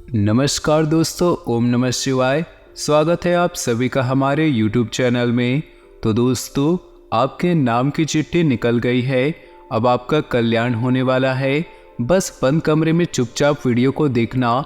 नमस्कार दोस्तों, ओम नमः शिवाय। स्वागत है आप सभी का हमारे YouTube चैनल में। तो दोस्तों, आपके नाम की चिट्ठी निकल गई है। अब आपका कल्याण होने वाला है। बस बंद कमरे में चुपचाप वीडियो को देखना,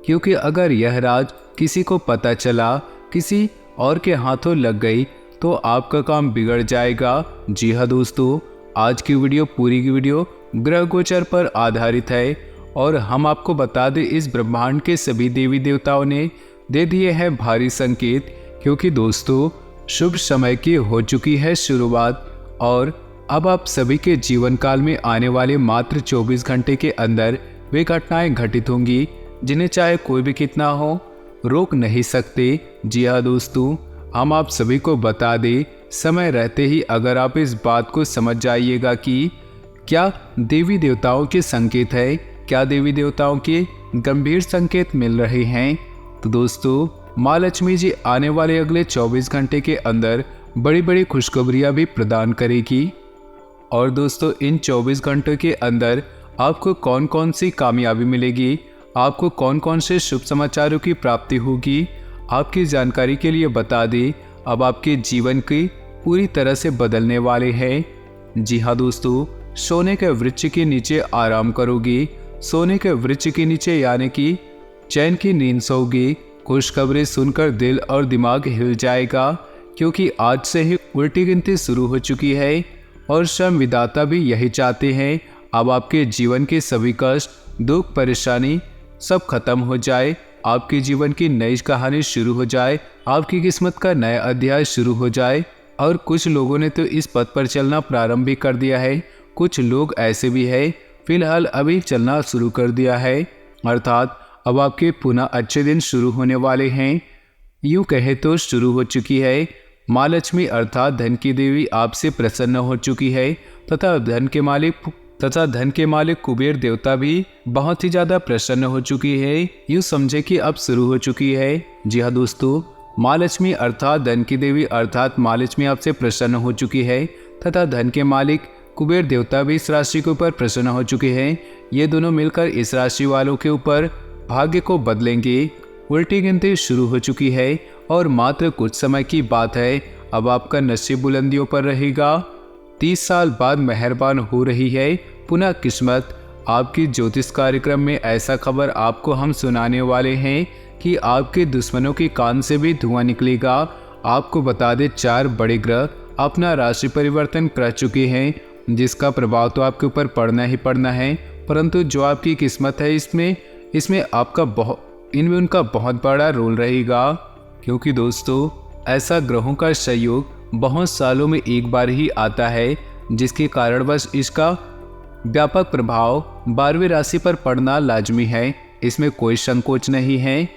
क्योंकि अगर यह राज किसी को पता चला, किसी और के हाथों लग गई, तो आपका काम बिगड़ जाएगा। जी हाँ दोस्तों, आज की वीडियो पूरी की वीडियो ग्रह गोचर पर आधारित है और हम आपको बता दें, इस ब्रह्मांड के सभी देवी देवताओं ने दे दिए हैं भारी संकेत, क्योंकि दोस्तों शुभ समय की हो चुकी है शुरुआत और अब आप सभी के जीवन काल में आने वाले मात्र 24 घंटे के अंदर वे घटनाएं घटित होंगी जिन्हें चाहे कोई भी कितना हो रोक नहीं सकते। जी हाँ दोस्तों, हम आप सभी को बता दें, समय रहते ही अगर आप इस बात को समझ जाइएगा कि क्या देवी देवताओं के संकेत है, क्या देवी देवताओं के गंभीर संकेत मिल रहे हैं, तो दोस्तों माँ लक्ष्मी जी आने वाले अगले 24 घंटे के अंदर बड़ी बड़ी खुशखबरियां भी प्रदान करेगी। और दोस्तों, इन 24 घंटों के अंदर आपको कौन कौन सी कामयाबी मिलेगी, आपको कौन कौन से शुभ समाचारों की प्राप्ति होगी, आपकी जानकारी के लिए बता दें, अब आपके जीवन की पूरी तरह से बदलने वाले हैं। जी हाँ दोस्तों, सोने के वृक्ष के नीचे आराम करोगी, सोने के वृक्ष के नीचे यानी कि चैन की नींद सोओगी। खुशखबरी सुनकर दिल और दिमाग हिल जाएगा, क्योंकि आज से ही उल्टी गिनती शुरू हो चुकी है और स्वयं विधाता भी यही चाहते हैं। अब आपके जीवन के सभी कष्ट, दुख, परेशानी सब खत्म हो जाए, आपके जीवन की नई कहानी शुरू हो जाए, आपकी किस्मत का नया अध्याय शुरू हो जाए। और कुछ लोगों ने तो इस पथ पर चलना प्रारंभ भी कर दिया है, कुछ लोग ऐसे भी है फिलहाल अभी चलना शुरू कर दिया है, अर्थात अब आपके पुनः अच्छे दिन शुरू होने वाले हैं। यूँ कहे तो शुरू हो चुकी है। माँ लक्ष्मी अर्थात धन की देवी आपसे प्रसन्न हो चुकी है तथा धन के मालिक कुबेर देवता भी बहुत ही ज़्यादा प्रसन्न हो चुकी है। यूँ समझे कि अब शुरू हो चुकी है। जी हाँ दोस्तों, माँ लक्ष्मी अर्थात धन की देवी अर्थात माँ लक्ष्मी आपसे प्रसन्न हो चुकी है तथा धन के मालिक कुबेर देवता भी इस राशि के ऊपर प्रसन्न हो चुके हैं। ये दोनों मिलकर इस राशि वालों के ऊपर भाग्य को बदलेंगे। उल्टी गिनती शुरू हो चुकी है और मात्र कुछ समय की बात है, अब आपका नसीब बुलंदियों पर रहेगा। 30 साल बाद मेहरबान हो रही है पुनः किस्मत। आपकी ज्योतिष कार्यक्रम में ऐसा खबर आपको हम सुनाने वाले हैं कि आपके दुश्मनों के कान से भी धुआं निकलेगा। आपको बता दें, 4 बड़े ग्रह अपना राशि परिवर्तन कर चुके हैं, जिसका प्रभाव तो आपके ऊपर पड़ना ही पड़ना है, परंतु जो आपकी किस्मत है इसमें इनमें उनका बहुत बड़ा रोल रहेगा। क्योंकि दोस्तों ऐसा ग्रहों का संयोग बहुत सालों में एक बार ही आता है, जिसके कारण बस इसका व्यापक प्रभाव 12वीं राशि पर पड़ना लाजमी है। इसमें कोई संकोच नहीं है,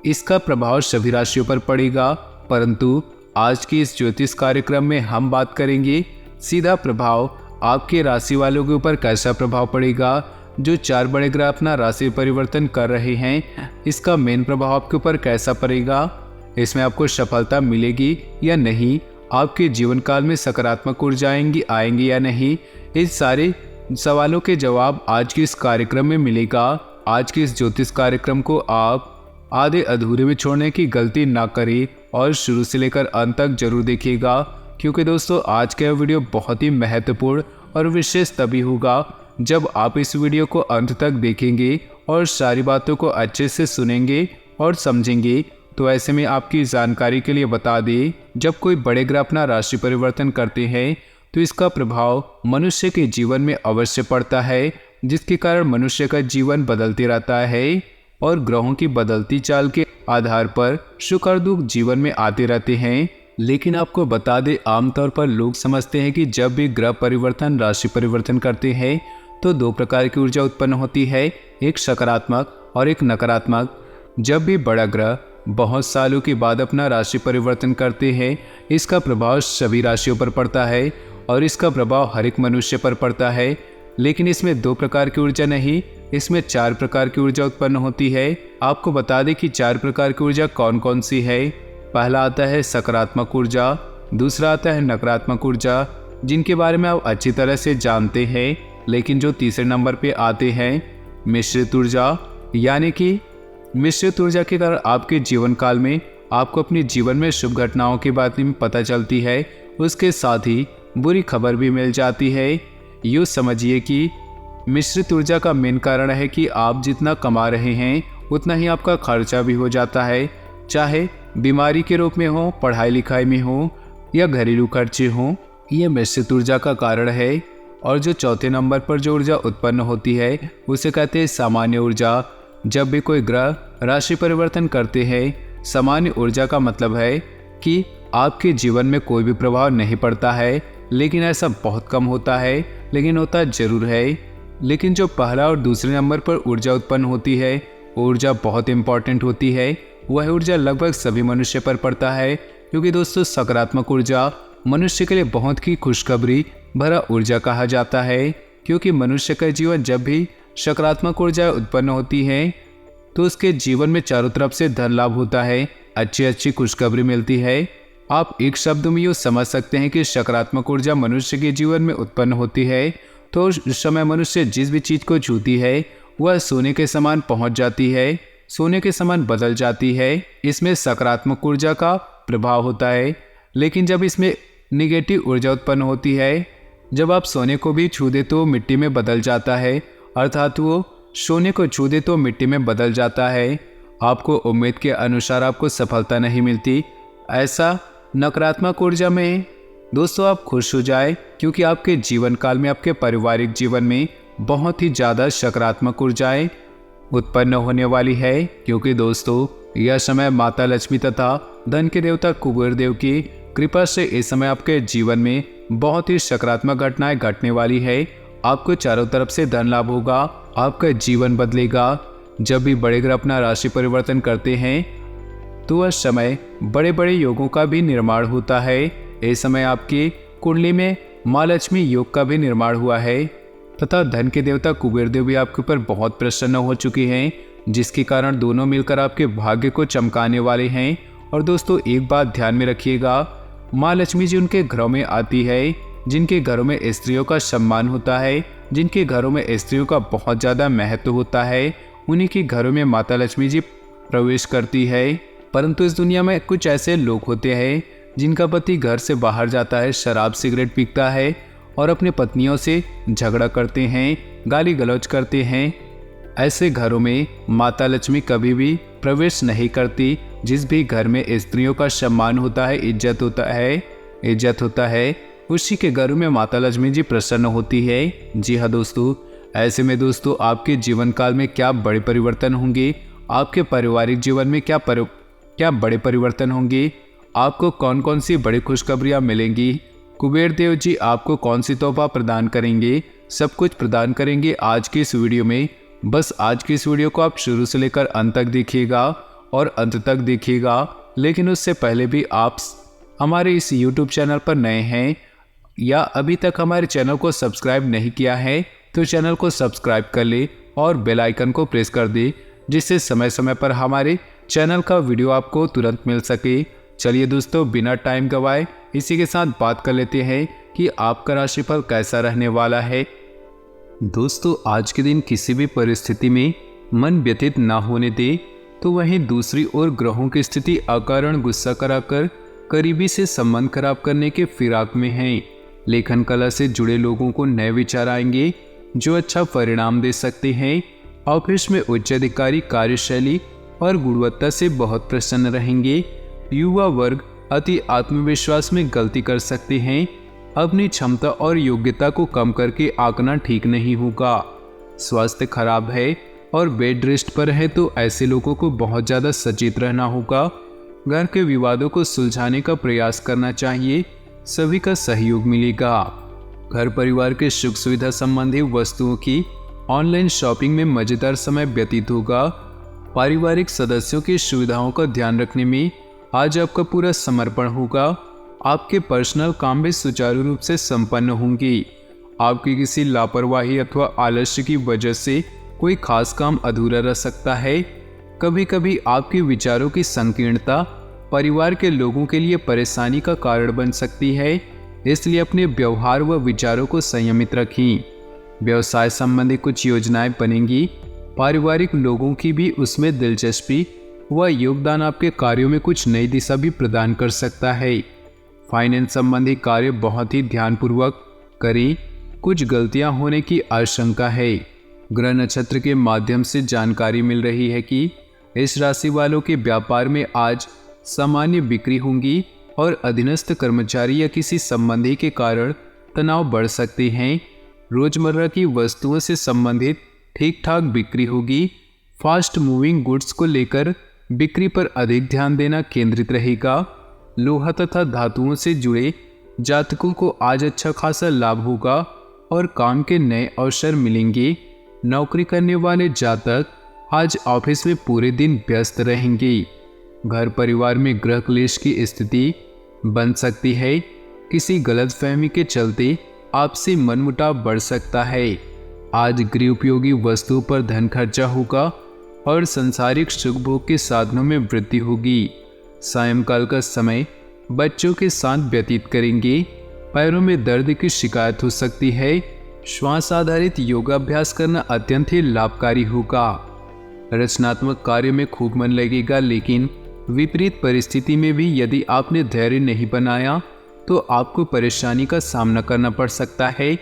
इसका प्रभाव सभी राशियों पर पड़ेगा। परंतु आज की इस ज्योतिष कार्यक्रम में हम बात करेंगे सीधा प्रभाव आपके राशि वालों के ऊपर कैसा प्रभाव पड़ेगा। जो 4 बड़े ग्रह अपना राशि परिवर्तन कर रहे हैं, इसका मेन प्रभाव आपके ऊपर कैसा पड़ेगा, इसमें आपको सफलता मिलेगी या नहीं, आपके जीवन काल में सकारात्मक ऊर्जाएं आएंगी या नहीं, इस सारे सवालों के जवाब आज के इस कार्यक्रम में मिलेगा। आज के इस ज्योतिष कार्यक्रम को आप आधे अधूरे में छोड़ने की गलती ना करें और शुरू से लेकर अंत तक जरूर देखिएगा, क्योंकि दोस्तों आज का वीडियो बहुत ही महत्वपूर्ण और विशेष तभी होगा जब आप इस वीडियो को अंत तक देखेंगे और सारी बातों को अच्छे से सुनेंगे और समझेंगे। तो ऐसे में आपकी जानकारी के लिए बता दें, जब कोई बड़े ग्रह अपना राशि परिवर्तन करते हैं तो इसका प्रभाव मनुष्य के जीवन में अवश्य पड़ता है, जिसके कारण मनुष्य का जीवन बदलते रहता है और ग्रहों की बदलती चाल के आधार पर सुख और दुख जीवन में आते रहते हैं। लेकिन आपको बता दें, आमतौर पर लोग समझते हैं कि जब भी ग्रह परिवर्तन राशि परिवर्तन करते हैं तो 2 प्रकार की ऊर्जा उत्पन्न होती है, एक सकारात्मक और एक नकारात्मक। जब भी बड़ा ग्रह बहुत सालों के बाद अपना राशि परिवर्तन करते हैं, इसका प्रभाव सभी राशियों पर पड़ता है और इसका प्रभाव हर एक मनुष्य पर पड़ता है। लेकिन इसमें 2 प्रकार की ऊर्जा नहीं, इसमें 4 प्रकार की ऊर्जा उत्पन्न होती है। आपको बता दें कि 4 प्रकार की ऊर्जा कौन कौन सी है। पहला आता है सकारात्मक ऊर्जा, दूसरा आता है नकारात्मक ऊर्जा, जिनके बारे में आप अच्छी तरह से जानते हैं। लेकिन जो तीसरे नंबर पे आते हैं मिश्रित ऊर्जा, यानी कि मिश्रित ऊर्जा के कारण आपके जीवन काल में आपको अपने जीवन में शुभ घटनाओं के बारे में पता चलती है, उसके साथ ही बुरी खबर भी मिल जाती है। यूँ समझिए कि मिश्रित ऊर्जा का मेन कारण है कि आप जितना कमा रहे हैं उतना ही आपका खर्चा भी हो जाता है, चाहे बीमारी के रूप में हो, पढ़ाई लिखाई में हो या घरेलू खर्चे हों। यह मिश्रित ऊर्जा का कारण है। और जो चौथे नंबर पर जो ऊर्जा उत्पन्न होती है उसे कहते हैं सामान्य ऊर्जा। जब भी कोई ग्रह राशि परिवर्तन करते हैं, सामान्य ऊर्जा का मतलब है कि आपके जीवन में कोई भी प्रभाव नहीं पड़ता है, लेकिन ऐसा बहुत कम होता है, लेकिन होता जरूर है। लेकिन जो पहला और दूसरे नंबर पर ऊर्जा उत्पन्न होती है, ऊर्जा बहुत इंपॉर्टेंट होती है। वह ऊर्जा लगभग सभी मनुष्य पर पड़ता है, क्योंकि दोस्तों सकारात्मक ऊर्जा मनुष्य के लिए बहुत ही खुशखबरी भरा ऊर्जा कहा जाता है। क्योंकि मनुष्य का जीवन जब भी सकारात्मक ऊर्जा उत्पन्न होती है तो उसके जीवन में चारों तरफ से धन लाभ होता है, अच्छी खुशखबरी मिलती है। आप एक शब्द में यूँ समझ सकते हैं कि सकारात्मक ऊर्जा मनुष्य के जीवन में उत्पन्न होती है तो उस समय मनुष्य जिस भी चीज़ को छूती है वह सोने के समान पहुंच जाती है, सोने के समान बदल जाती है। इसमें सकारात्मक ऊर्जा का प्रभाव होता है। लेकिन जब इसमें निगेटिव ऊर्जा उत्पन्न होती है, जब आप सोने को भी छू दे तो मिट्टी में बदल जाता है, अर्थात वो सोने को छू दे तो मिट्टी में बदल जाता है। आपको उम्मीद के अनुसार आपको सफलता नहीं मिलती। ऐसा नकारात्मक ऊर्जा में दोस्तों आप खुश हो जाए, क्योंकि आपके जीवन काल में आपके पारिवारिक जीवन में बहुत ही ज़्यादा सकारात्मक ऊर्जाएं उत्पन्न होने वाली है। क्योंकि दोस्तों यह समय माता लक्ष्मी तथा धन के देवता कुबेर देव की कृपा से इस समय आपके जीवन में बहुत ही सकारात्मक घटनाएं घटने वाली है। आपको चारों तरफ से धन लाभ होगा, आपका जीवन बदलेगा। जब भी बड़े ग्रह अपना राशि परिवर्तन करते हैं तो वह समय बड़े बड़े योगों का भी निर्माण होता है। इस समय आपकी कुंडली में माँ लक्ष्मी योग का भी निर्माण हुआ है तथा धन के देवता कुबेर देव भी आपके ऊपर बहुत प्रसन्न हो चुके हैं, जिसके कारण दोनों मिलकर आपके भाग्य को चमकाने वाले हैं। और दोस्तों एक बात ध्यान में रखिएगा, माँ लक्ष्मी जी उनके घरों में आती है जिनके घरों में स्त्रियों का सम्मान होता है, जिनके घरों में स्त्रियों का बहुत ज़्यादा महत्व होता है, उन्हीं के घरों में माता लक्ष्मी जी प्रवेश करती है। परंतु इस दुनिया में कुछ ऐसे लोग होते हैं जिनका पति घर से बाहर जाता है, शराब सिगरेट पीता है और अपने पत्नियों से झगड़ा करते हैं, गाली गलौज करते हैं। ऐसे घरों में माता लक्ष्मी कभी भी प्रवेश नहीं करती। जिस भी घर में स्त्रियों का सम्मान होता है, इज्जत होता है, उसी के घरों में माता लक्ष्मी जी प्रसन्न होती है। जी हाँ दोस्तों, ऐसे में दोस्तों आपके जीवन काल में क्या बड़े परिवर्तन होंगे, आपके पारिवारिक जीवन में क्या बड़े परिवर्तन होंगे, आपको कौन कौन सी बड़ी खुशखबरियाँ मिलेंगी, कुबेर देव जी आपको कौन सी तोहफा प्रदान करेंगे, सब कुछ प्रदान करेंगे आज की इस वीडियो में। बस आज की इस वीडियो को आप शुरू से लेकर अंत तक देखिएगा और अंत तक देखिएगा। लेकिन उससे पहले भी आप हमारे इस YouTube चैनल पर नए हैं या अभी तक हमारे चैनल को सब्सक्राइब नहीं किया है तो चैनल को सब्सक्राइब कर ले और बेल आइकन को प्रेस कर दे, जिससे समय समय पर हमारे चैनल का वीडियो आपको तुरंत मिल सके। चलिए दोस्तों बिना टाइम गवाए इसी के साथ बात कर लेते हैं कि आपका राशिफल कैसा रहने वाला है। दोस्तों आज के दिन किसी भी परिस्थिति में मन व्यथित ना होने दे, तो वहीं दूसरी ओर ग्रहों की स्थिति अकारण गुस्सा कराकर करीबी से संबंध खराब करने के फिराक में हैं। लेखन कला से जुड़े लोगों को नए विचार आएंगे जो अच्छा परिणाम दे सकते हैं। ऑफिस में उच्च अधिकारी कार्यशैली और गुणवत्ता से बहुत प्रसन्न रहेंगे। युवा वर्ग अति आत्मविश्वास में गलती कर सकते हैं। अपनी क्षमता और योग्यता को कम करके आंकना ठीक नहीं होगा। स्वास्थ्य खराब है और बेड रेस्ट पर है तो ऐसे लोगों को बहुत ज़्यादा सचेत रहना होगा। घर के विवादों को सुलझाने का प्रयास करना चाहिए, सभी का सहयोग मिलेगा। घर परिवार के सुख सुविधा संबंधी वस्तुओं की ऑनलाइन शॉपिंग में मज़ेदार समय व्यतीत होगा। पारिवारिक सदस्यों की सुविधाओं का ध्यान रखने में आज आपका पूरा समर्पण होगा। आपके पर्सनल काम भी सुचारू रूप से संपन्न होंगे। आपकी किसी लापरवाही अथवा आलस्य की वजह से कोई खास काम अधूरा रह सकता है। कभी कभी आपके विचारों की संकीर्णता परिवार के लोगों के लिए परेशानी का कारण बन सकती है, इसलिए अपने व्यवहार व विचारों को संयमित रखें। व्यवसाय संबंधी कुछ योजनाएं बनेंगी। पारिवारिक लोगों की भी उसमें दिलचस्पी व योगदान आपके कार्यों में कुछ नई दिशा भी प्रदान कर सकता है। फाइनेंस संबंधी कार्य बहुत ही ध्यानपूर्वक करें, कुछ गलतियां होने की आशंका है। ग्रह नक्षत्र के माध्यम से जानकारी मिल रही है कि इस राशि वालों के व्यापार में आज सामान्य बिक्री होंगी और अधीनस्थ कर्मचारी या किसी संबंधी के कारण तनाव बढ़ सकते हैं। रोजमर्रा की वस्तुओं से संबंधित ठीक ठाक बिक्री होगी। फास्ट मूविंग गुड्स को लेकर बिक्री पर अधिक ध्यान देना केंद्रित रहेगा। लोहा तथा धातुओं से जुड़े जातकों को आज अच्छा खासा लाभ होगा और काम के नए अवसर मिलेंगे। नौकरी करने वाले जातक आज ऑफिस में पूरे दिन व्यस्त रहेंगे। घर परिवार में गृह क्लेश की स्थिति बन सकती है। किसी गलतफहमी के चलते आपसी मनमुटाव बढ़ सकता है। आज गृह उपयोगी वस्तुओं पर धन खर्चा होगा और संसारिक सुख भोग के साधनों में वृद्धि होगी। सायंकाल का समय बच्चों के साथ व्यतीत करेंगे। पैरों में दर्द की शिकायत हो सकती है। श्वास आधारित योगाभ्यास करना अत्यंत ही लाभकारी होगा। रचनात्मक कार्य में खूब मन लगेगा, लेकिन विपरीत परिस्थिति में भी यदि आपने धैर्य नहीं बनाया तो आपको परेशानी का सामना करना पड़ सकता है।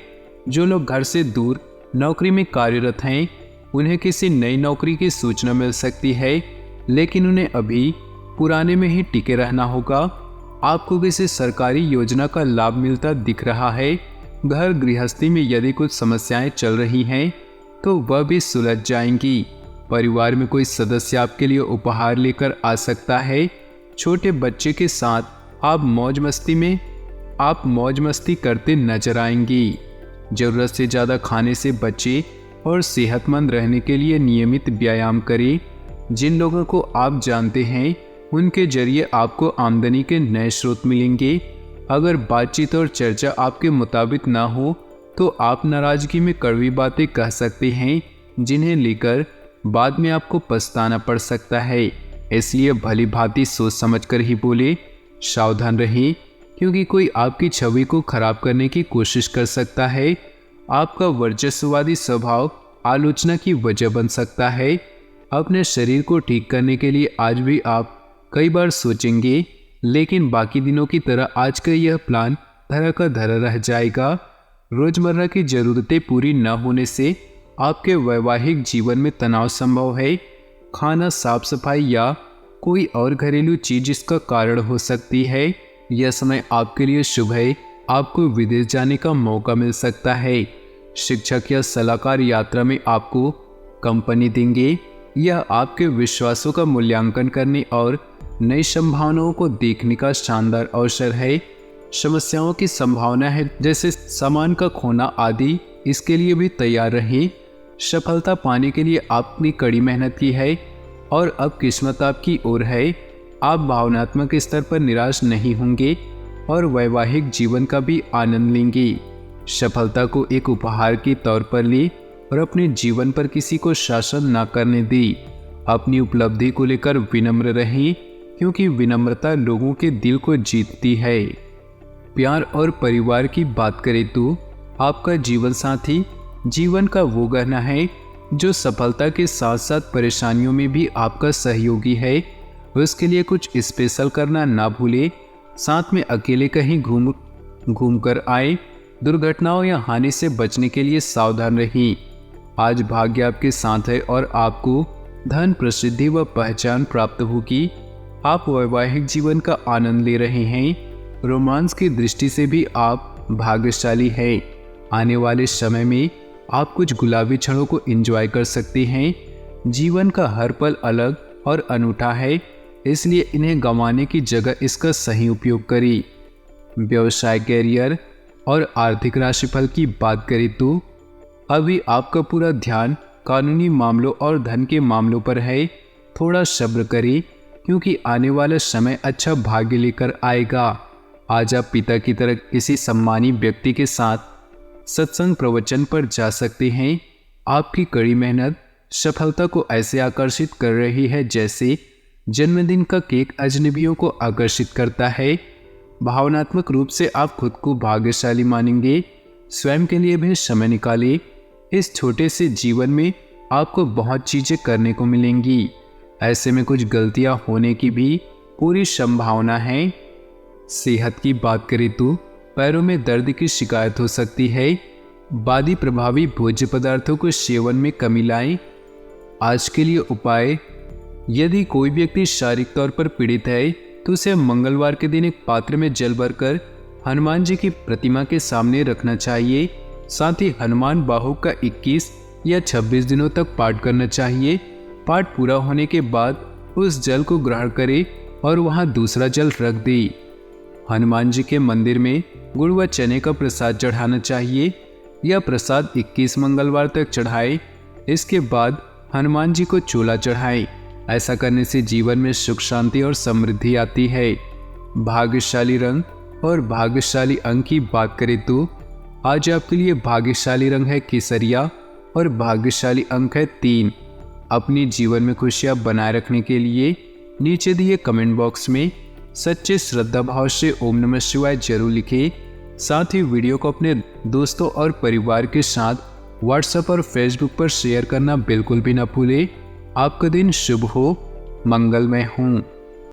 जो लोग घर से दूर नौकरी में कार्यरत हैं, उन्हें किसी नई नौकरी की सूचना मिल सकती है, लेकिन उन्हें अभी पुराने में ही टिके रहना होगा। आपको किसी सरकारी योजना का लाभ मिलता दिख रहा है। घर गृहस्थी में यदि कुछ समस्याएं चल रही हैं तो वह भी सुलझ जाएंगी। परिवार में कोई सदस्य आपके लिए उपहार लेकर आ सकता है। छोटे बच्चे के साथ आप मौज मस्ती करते नजर आएंगी। जरूरत से ज़्यादा खाने से बचें और सेहतमंद रहने के लिए नियमित व्यायाम करें। जिन लोगों को आप जानते हैं उनके जरिए आपको आमदनी के नए स्रोत मिलेंगे। अगर बातचीत और चर्चा आपके मुताबिक ना हो तो आप नाराजगी में कड़वी बातें कह सकते हैं, जिन्हें लेकर बाद में आपको पछताना पड़ सकता है। इसलिए भली भांति सोच समझकर ही बोले। सावधान रहें, क्योंकि कोई आपकी छवि को खराब करने की कोशिश कर सकता है। आपका वर्चस्ववादी स्वभाव आलोचना की वजह बन सकता है। अपने शरीर को ठीक करने के लिए आज भी आप कई बार सोचेंगे, लेकिन बाकी दिनों की तरह आज का यह प्लान धरा का धरा रह जाएगा। रोजमर्रा की जरूरतें पूरी न होने से आपके वैवाहिक जीवन में तनाव संभव है। खाना, साफ सफाई या कोई और घरेलू चीज इसका कारण हो सकती है। यह समय आपके लिए शुभ है। आपको विदेश जाने का मौका मिल सकता है। शिक्षक या सलाहकार यात्रा में आपको कंपनी देंगे। यह आपके विश्वासों का मूल्यांकन करने और नई संभावनाओं को देखने का शानदार अवसर है। समस्याओं की संभावना है, जैसे सामान का खोना आदि, इसके लिए भी तैयार रहें। सफलता पाने के लिए आपने कड़ी मेहनत की है और अब किस्मत आपकी ओर है। आप भावनात्मक स्तर पर निराश नहीं होंगे और वैवाहिक जीवन का भी आनंद लेंगे। सफलता को एक उपहार के तौर पर ले और अपने जीवन पर किसी को शासन न करने दें। अपनी उपलब्धि को लेकर विनम्र रहें, क्योंकि विनम्रता लोगों के दिल को जीतती है। प्यार और परिवार की बात करें तो आपका जीवन साथी जीवन का वो गहना है जो सफलता के साथ साथ परेशानियों में भी आपका सहयोगी है। उसके लिए कुछ स्पेशल करना ना भूले। साथ में अकेले कहीं घूम कर आए। दुर्घटनाओं या हानि से बचने के लिए सावधान रहें। आज भाग्य आपके साथ है और आपको धन, प्रसिद्धि व पहचान प्राप्त होगी। आप वैवाहिक जीवन का आनंद ले रहे हैं। रोमांस की दृष्टि से भी आप भाग्यशाली हैं। आने वाले समय में आप कुछ गुलाबी क्षणों को एंजॉय कर सकते हैं। जीवन का हर पल अलग और अनूठा है, इसलिए इन्हें गंवाने की जगह इसका सही उपयोग करें। व्यवसाय, करियर और आर्थिक राशिफल की बात करें तो अभी आपका पूरा ध्यान कानूनी मामलों और धन के मामलों पर है। थोड़ा सब्र करें, क्योंकि आने वाला समय अच्छा भाग्य लेकर आएगा। आज आप पिता की तरह किसी सम्मानी व्यक्ति के साथ सत्संग प्रवचन पर जा सकते हैं। आपकी कड़ी मेहनत सफलता को ऐसे आकर्षित कर रही है जैसे जन्मदिन का केक अजनबियों को आकर्षित करता है। भावनात्मक रूप से आप खुद को भाग्यशाली मानेंगे। स्वयं के लिए भी समय निकालें। इस छोटे से जीवन में आपको बहुत चीज़ें करने को मिलेंगी। ऐसे में कुछ गलतियां होने की भी पूरी संभावना है। सेहत की बात करें तो पैरों में दर्द की शिकायत हो सकती है। वादी प्रभावी भोज्य पदार्थों को सेवन में कमी लाएं। आज के लिए उपाय, यदि कोई व्यक्ति शारीरिक तौर पर पीड़ित है तो उसे मंगलवार के दिन एक पात्र में जल भरकर हनुमान जी की प्रतिमा के सामने रखना चाहिए। साथ ही हनुमान बाहु का 21 या 26 दिनों तक पाठ करना चाहिए। पाठ पूरा होने के बाद उस जल को ग्रहण करें और वहां दूसरा जल रख दें। हनुमान जी के मंदिर में गुड़ व चने का प्रसाद चढ़ाना चाहिए। यह प्रसाद 21 मंगलवार तक चढ़ाएं। इसके बाद हनुमान जी को चोला चढ़ाएं। ऐसा करने से जीवन में सुख शांति और समृद्धि आती है। भाग्यशाली रंग और भाग्यशाली अंक की बात करें तो आज आपके लिए भाग्यशाली रंग है केसरिया और भाग्यशाली अंक है 3। अपनी जीवन में खुशियां बनाए रखने के लिए नीचे दिए कमेंट बॉक्स में सच्चे श्रद्धा भाव से ओम नमः शिवाय जरूर लिखें। साथ ही वीडियो को अपने दोस्तों और परिवार के साथ व्हाट्सएप और फेसबुक पर शेयर करना बिल्कुल भी ना भूलें। आपका दिन शुभ हो, मंगलमय हो।